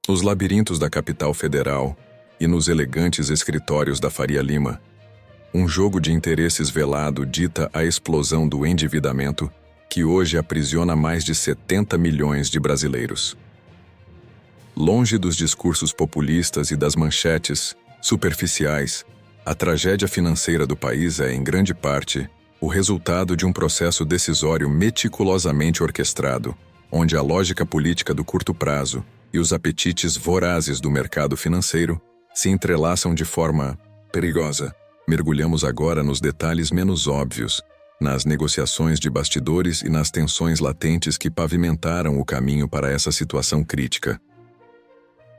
Nos labirintos da capital federal e nos elegantes escritórios da Faria Lima, um jogo de interesses velado dita a explosão do endividamento que hoje aprisiona mais de 70 milhões de brasileiros. Longe dos discursos populistas e das manchetes superficiais, a tragédia financeira do país é, em grande parte, o resultado de um processo decisório meticulosamente orquestrado, onde a lógica política do curto prazo e os apetites vorazes do mercado financeiro se entrelaçam de forma perigosa. Mergulhamos agora nos detalhes menos óbvios, nas negociações de bastidores e nas tensões latentes que pavimentaram o caminho para essa situação crítica.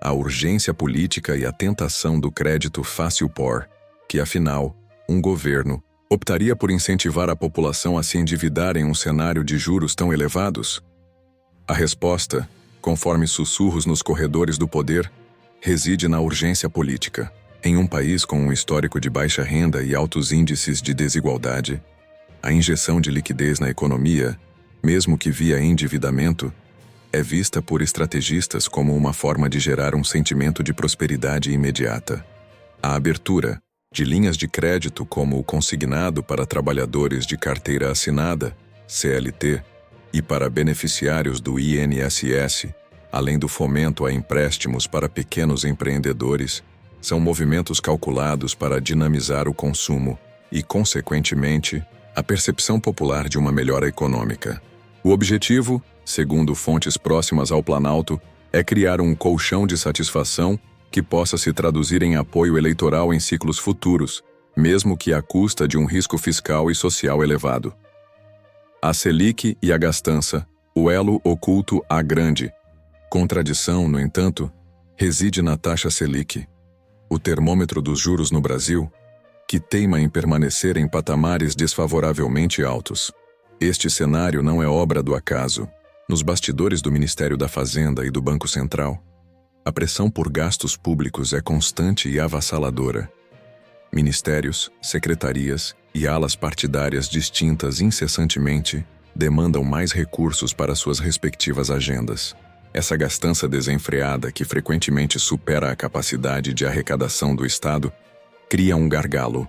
A urgência política e a tentação do crédito fácil por, que afinal, um governo optaria por incentivar a população a se endividar em um cenário de juros tão elevados? A resposta, conforme sussurros nos corredores do poder, reside na urgência política. Em um país com um histórico de baixa renda e altos índices de desigualdade, a injeção de liquidez na economia, mesmo que via endividamento, é vista por estrategistas como uma forma de gerar um sentimento de prosperidade imediata. A abertura de linhas de crédito como o consignado para trabalhadores de carteira assinada, CLT, e para beneficiários do INSS, além do fomento a empréstimos para pequenos empreendedores, são movimentos calculados para dinamizar o consumo e, consequentemente, a percepção popular de uma melhora econômica. O objetivo, segundo fontes próximas ao Planalto, é criar um colchão de satisfação que possa se traduzir em apoio eleitoral em ciclos futuros, mesmo que à custa de um risco fiscal e social elevado. A Selic e a gastança, o elo oculto à grande contradição, no entanto, reside na taxa Selic, o termômetro dos juros no Brasil, que teima em permanecer em patamares desfavoravelmente altos. Este cenário não é obra do acaso. Nos bastidores do Ministério da Fazenda e do Banco Central, a pressão por gastos públicos é constante e avassaladora. Ministérios, secretarias e alas partidárias distintas incessantemente demandam mais recursos para suas respectivas agendas. Essa gastança desenfreada, que frequentemente supera a capacidade de arrecadação do Estado, cria um gargalo.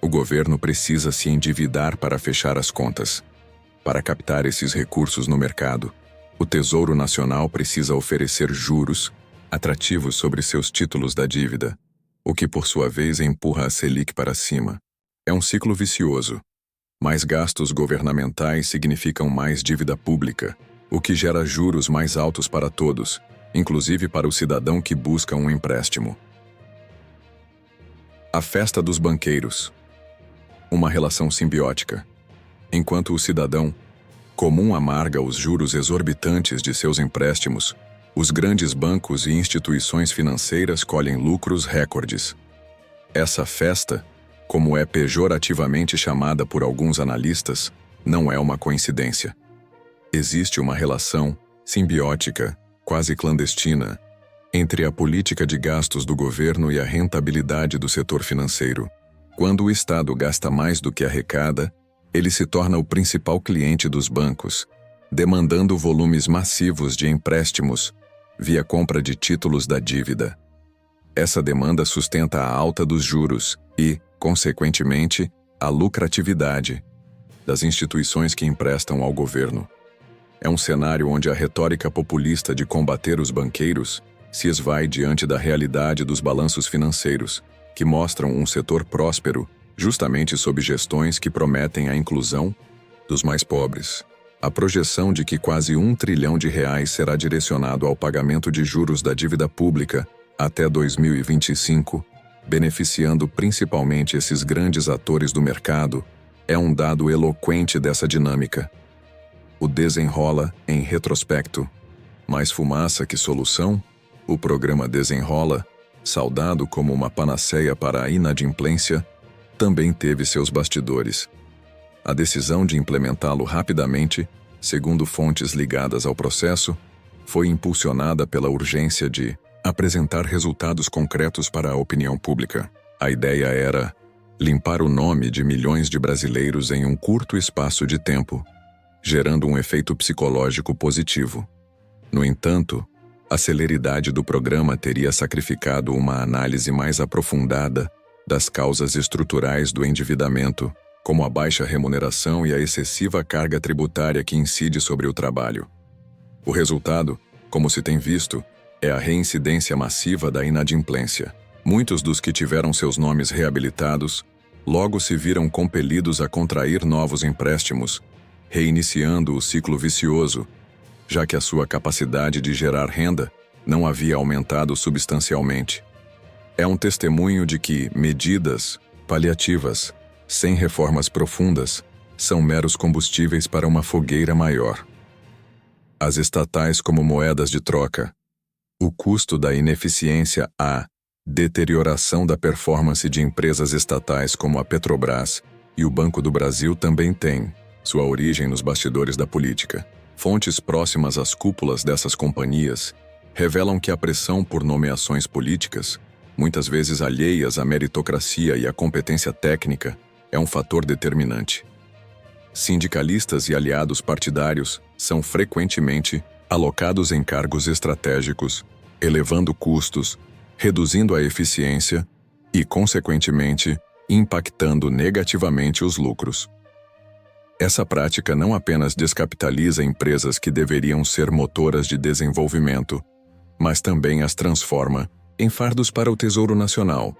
O governo precisa se endividar para fechar as contas. Para captar esses recursos no mercado, o Tesouro Nacional precisa oferecer juros atrativos sobre seus títulos da dívida, o que por sua vez empurra a Selic para cima. É um ciclo vicioso. Mais gastos governamentais significam mais dívida pública, o que gera juros mais altos para todos, inclusive para o cidadão que busca um empréstimo. A festa dos banqueiros. Uma relação simbiótica. Enquanto o cidadão comum amarga os juros exorbitantes de seus empréstimos, os grandes bancos e instituições financeiras colhem lucros recordes. Essa festa, como é pejorativamente chamada por alguns analistas, não é uma coincidência. Existe uma relação simbiótica, quase clandestina, entre a política de gastos do governo e a rentabilidade do setor financeiro. Quando o Estado gasta mais do que arrecada, ele se torna o principal cliente dos bancos, demandando volumes massivos de empréstimos via compra de títulos da dívida. Essa demanda sustenta a alta dos juros e, consequentemente, a lucratividade das instituições que emprestam ao governo. É um cenário onde a retórica populista de combater os banqueiros se esvai diante da realidade dos balanços financeiros, que mostram um setor próspero justamente sob gestões que prometem a inclusão dos mais pobres. A projeção de que quase R$ 1 trilhão será direcionado ao pagamento de juros da dívida pública até 2025, beneficiando principalmente esses grandes atores do mercado, é um dado eloquente dessa dinâmica. O desenrola, em retrospecto, mais fumaça que solução, o programa Desenrola, saudado como uma panaceia para a inadimplência, também teve seus bastidores. A decisão de implementá-lo rapidamente, segundo fontes ligadas ao processo, foi impulsionada pela urgência de apresentar resultados concretos para a opinião pública. A ideia era limpar o nome de milhões de brasileiros em um curto espaço de tempo, gerando um efeito psicológico positivo. No entanto, A celeridade do programa teria sacrificado uma análise mais aprofundada das causas estruturais do endividamento, como a baixa remuneração e a excessiva carga tributária que incide sobre o trabalho. O resultado, como se tem visto, é a reincidência massiva da inadimplência. Muitos dos que tiveram seus nomes reabilitados logo se viram compelidos a contrair novos empréstimos, reiniciando o ciclo vicioso, já que a sua capacidade de gerar renda não havia aumentado substancialmente. É um testemunho de que medidas paliativas, sem reformas profundas, são meros combustíveis para uma fogueira maior. As estatais como moedas de troca, o custo da ineficiência, a deterioração da performance de empresas estatais como a Petrobras e o Banco do Brasil também têm sua origem nos bastidores da política. Fontes próximas às cúpulas dessas companhias revelam que a pressão por nomeações políticas, muitas vezes alheias à meritocracia e à competência técnica, é um fator determinante. Sindicalistas e aliados partidários são frequentemente alocados em cargos estratégicos, elevando custos, reduzindo a eficiência e, consequentemente, impactando negativamente os lucros. Essa prática não apenas descapitaliza empresas que deveriam ser motoras de desenvolvimento, mas também as transforma em fardos para o Tesouro Nacional,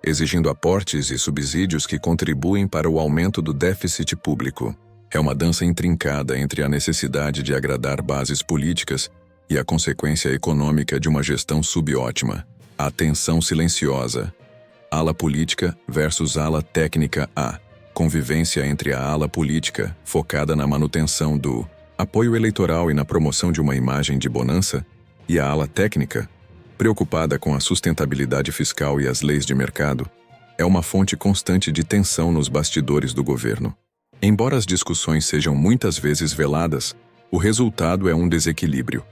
exigindo aportes e subsídios que contribuem para o aumento do déficit público. É uma dança intrincada entre a necessidade de agradar bases políticas e a consequência econômica de uma gestão subótima. A tensão silenciosa. Ala política versus ala técnica. A convivência entre a ala política, focada na manutenção do apoio eleitoral e na promoção de uma imagem de bonança, e a ala técnica, preocupada com a sustentabilidade fiscal e as leis de mercado, é uma fonte constante de tensão nos bastidores do governo. Embora as discussões sejam muitas vezes veladas, o resultado é um desequilíbrio.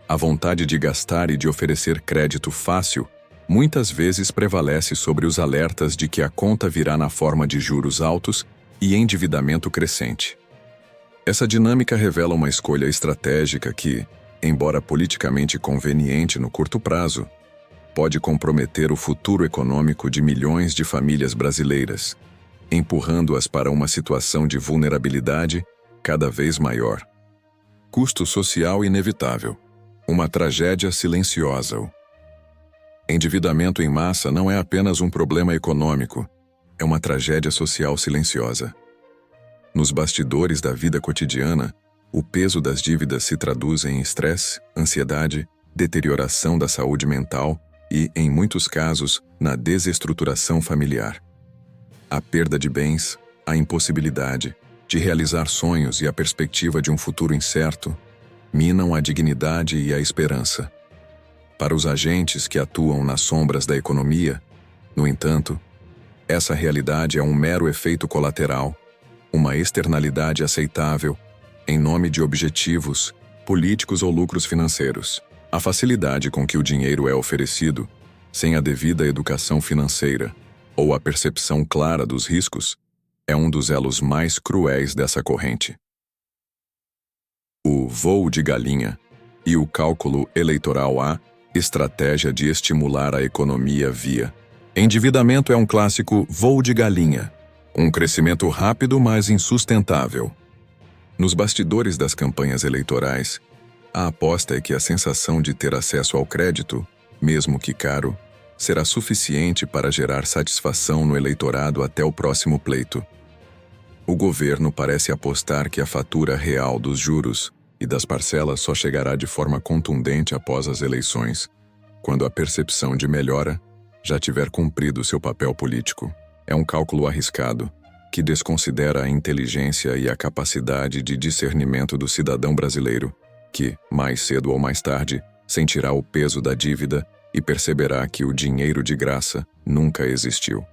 A vontade de gastar e de oferecer crédito fácil muitas vezes prevalece sobre os alertas de que a conta virá na forma de juros altos e endividamento crescente. Essa dinâmica revela uma escolha estratégica que, embora politicamente conveniente no curto prazo, pode comprometer o futuro econômico de milhões de famílias brasileiras, empurrando-as para uma situação de vulnerabilidade cada vez maior. Custo social inevitável. Uma tragédia silenciosa. O endividamento em massa não é apenas um problema econômico, é uma tragédia social silenciosa. Nos bastidores da vida cotidiana, o peso das dívidas se traduz em estresse, ansiedade, deterioração da saúde mental e, em muitos casos, na desestruturação familiar. A perda de bens, a impossibilidade de realizar sonhos e a perspectiva de um futuro incerto minam a dignidade e a esperança. Para os agentes que atuam nas sombras da economia, no entanto, essa realidade é um mero efeito colateral, uma externalidade aceitável, em nome de objetivos políticos ou lucros financeiros. A facilidade com que o dinheiro é oferecido, sem a devida educação financeira ou a percepção clara dos riscos, é um dos elos mais cruéis dessa corrente. O voo de galinha e o cálculo eleitoral. A estratégia de estimular a economia via endividamento é um clássico voo de galinha, um crescimento rápido, mas insustentável. Nos bastidores das campanhas eleitorais, a aposta é que a sensação de ter acesso ao crédito, mesmo que caro, será suficiente para gerar satisfação no eleitorado até o próximo pleito. O governo parece apostar que a fatura real dos juros e das parcelas só chegará de forma contundente após as eleições, quando a percepção de melhora já tiver cumprido seu papel político. É um cálculo arriscado, que desconsidera a inteligência e a capacidade de discernimento do cidadão brasileiro, que, mais cedo ou mais tarde, sentirá o peso da dívida e perceberá que o dinheiro de graça nunca existiu.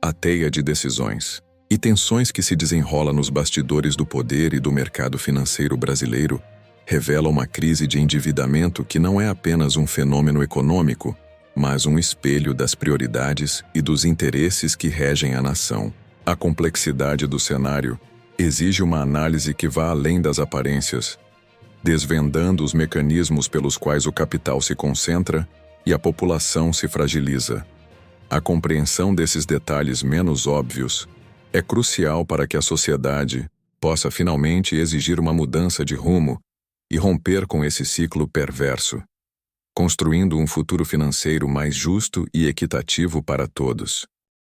A teia de decisões e tensões que se desenrola nos bastidores do poder e do mercado financeiro brasileiro revela uma crise de endividamento que não é apenas um fenômeno econômico, mas um espelho das prioridades e dos interesses que regem a nação. A complexidade do cenário exige uma análise que vá além das aparências. desvendando os mecanismos pelos quais o capital se concentra e a população se fragiliza. A compreensão desses detalhes menos óbvios é crucial para que a sociedade possa finalmente exigir uma mudança de rumo e romper com esse ciclo perverso, construindo um futuro financeiro mais justo e equitativo para todos.